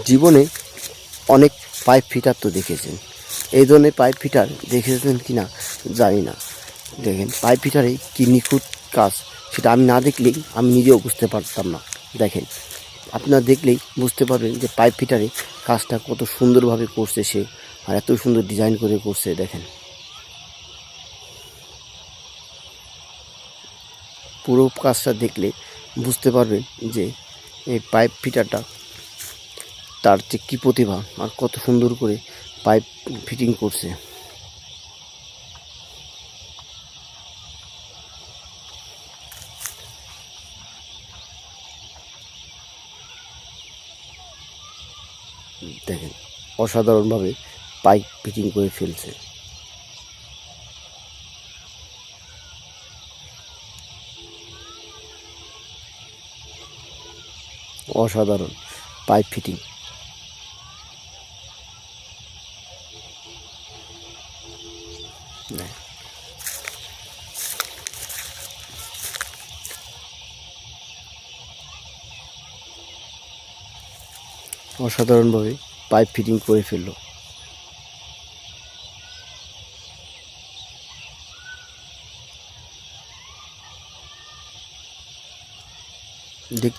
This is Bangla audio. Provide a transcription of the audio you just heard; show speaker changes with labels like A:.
A: জীবনে অনেক পাইপ ফিটার তো দেখেছেন, এই ধরনের পাইপ ফিটার দেখেছেন কি না জানি না। দেখেন পাইপ ফিটারে কী নিখুঁত কাজ, সেটা আমি না দেখলেই আমি নিজেও বুঝতে পারতাম না। দেখেন আপনারা দেখলেই বুঝতে পারবেন যে পাইপ ফিটারে কাজটা কত সুন্দরভাবে করছে সে, আর এত সুন্দর ডিজাইন করে করছে। দেখেন পুরো কাজটা দেখলে বুঝতে পারবেন যে এই পাইপ ফিটারটা তার যে কী প্রতিভা আর কত সুন্দর করে পাইপ ফিটিং করছে। দেখেন অসাধারণভাবে পাইপ ফিটিং করে ফেলছে। অসাধারণ পাইপ ফিটিং। অসাধারণভাবে পাইপ ফিটিং করে ফেললো। দেখ